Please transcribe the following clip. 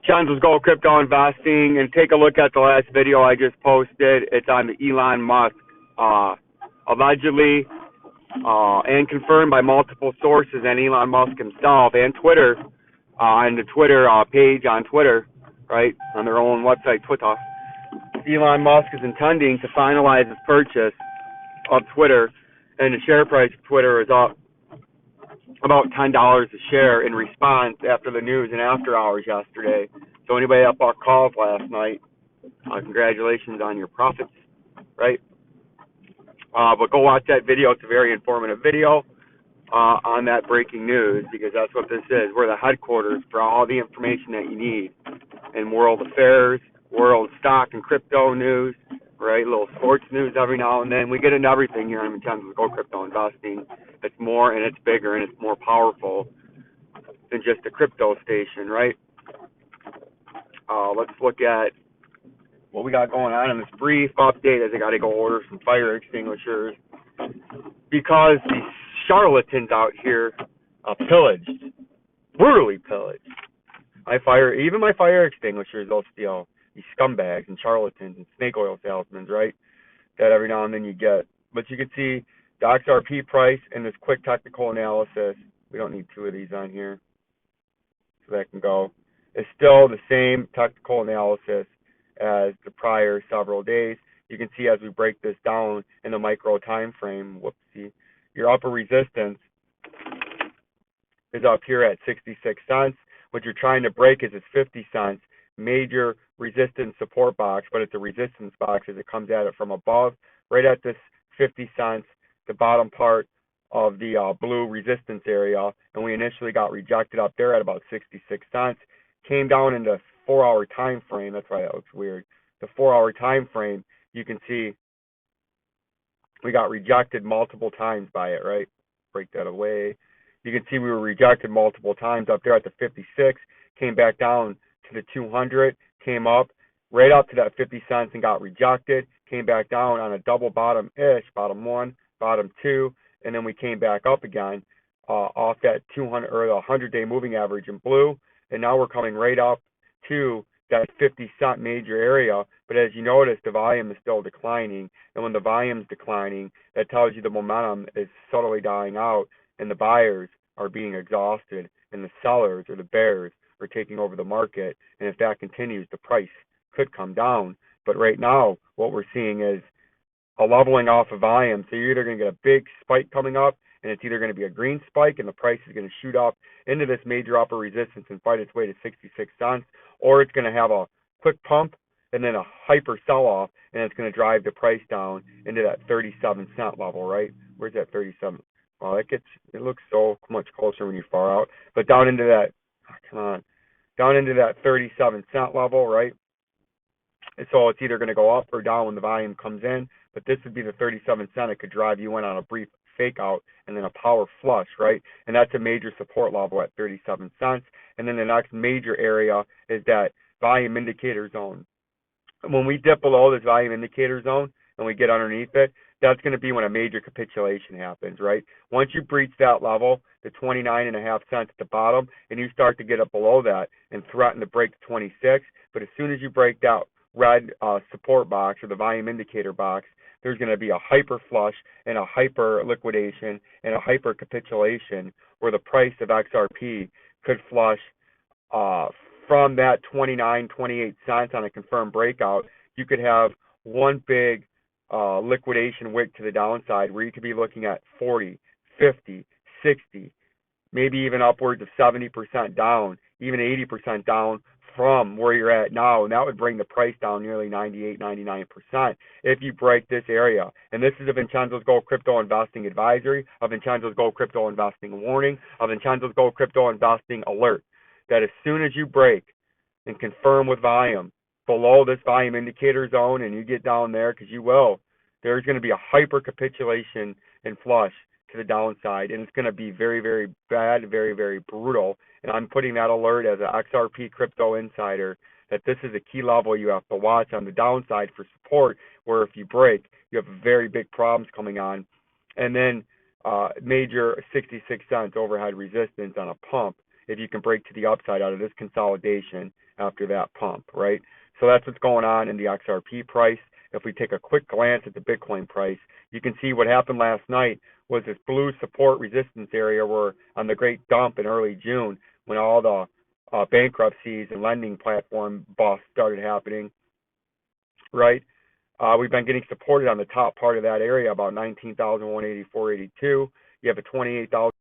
Vincenzo'S Gold Crypto Investing, and take a look at the last video I just posted. It's on Elon Musk, allegedly and confirmed by multiple sources and Elon Musk himself and Twitter, on the Twitter page on Twitter, right, on their own website, Twitter. Elon Musk is intending to finalize his purchase of Twitter, and the share price of Twitter is up about $10 a share in response after the news and after hours yesterday. So anybody that bought calls last night, congratulations on your profits, right? But go watch that video. It's a very informative video on that breaking news, because that's what this is. We're the headquarters for all the information that you need in world affairs, world stock and crypto news, right? Little sports news every now and then. We get into everything here on Vincenzo'S Gold Crypto Investing. It's more and it's bigger and it's more powerful than just a crypto station, right? Let's look at what we got going on in this brief update, as I got to go order some fire extinguishers, because these charlatans out here pillaged, brutally pillaged. Even my fire extinguishers, they'll steal. These scumbags and charlatans and snake oil salesmen, right? That every now and then you get. But you can see the XRP price in this quick technical analysis. We don't need two of these on here, so that can go. It's still the same technical analysis as the prior several days. You can see as we break this down in the micro time frame, whoopsie, your upper resistance is up here at 66 cents. What you're trying to break is 50 cents. Major resistance support box, but it's a resistance box as it comes at it from above, right at this 50 cents, the bottom part of the blue resistance area, and we initially got rejected up there at about 66 cents. Came down in the 4-hour time frame. That's why that looks weird. The 4-hour time frame, you can see we got rejected multiple times by it, right? Break that away. You can see we were rejected multiple times up there at the 56, came back down to the 200, came up right up to that 50 cents and got rejected, came back down on a double bottom-ish, bottom one, bottom two, and then we came back up again off that 200 or the 100-day moving average in blue, and now we're coming right up to that 50-cent major area. But as you notice, the volume is still declining, and when the volume is declining, that tells you the momentum is subtly dying out, and the buyers are being exhausted, and the sellers or the bears are taking over the market. And if that continues, the price could come down. But right now, what we're seeing is a leveling off of volume. So you're either going to get a big spike coming up, and it's either going to be a green spike, and the price is going to shoot up into this major upper resistance and fight its way to 66 cents, or it's going to have a quick pump and then a hyper sell-off, and it's going to drive the price down into that 37-cent level, right? Where's that 37? Well, it looks so much closer when you're far out, but down into that, down into that 37-cent level, right? And so it's either going to go up or down when the volume comes in, but this would be the 37 cent. It could drive you in on a brief fake out and then a power flush, right? And that's a major support level at 37 cents. And then the next major area is that volume indicator zone. When we dip below this volume indicator zone and we get underneath it, that's going to be when a major capitulation happens, right? Once you breach that level, the 29.5 cents at the bottom, and you start to get up below that and threaten to break the 26, but as soon as you break that red support box or the volume indicator box, there's going to be a hyper flush and a hyper liquidation and a hyper capitulation where the price of XRP could flush from that 28 cents on a confirmed breakout. You could have one big liquidation wick to the downside where you could be looking at 40, 50, 60, maybe even upwards of 70% down, even 80% down from where you're at now, and that would bring the price down nearly 98, 99% if you break this area. And this is a Vincenzo'S Gold Crypto Investing advisory, a Vincenzo'S Gold Crypto Investing warning, a Vincenzo'S Gold Crypto Investing alert, that as soon as you break and confirm with volume below this volume indicator zone, and you get down there, because you will, there's going to be a hyper capitulation and flush to the downside, and it's going to be very, very bad, very, very brutal. And I'm putting that alert as an XRP crypto insider that this is a key level you have to watch on the downside for support, where if you break, you have very big problems coming on. And then major 66 cents overhead resistance on a pump if you can break to the upside out of this consolidation after that pump, right? So that's what's going on in the XRP price. If we take a quick glance at the Bitcoin price, you can see what happened last night was this blue support resistance area where on the great dump in early June when all the bankruptcies and lending platform busts started happening, right? We've been getting supported on the top part of that area, about 19,184.82. You have a 28,000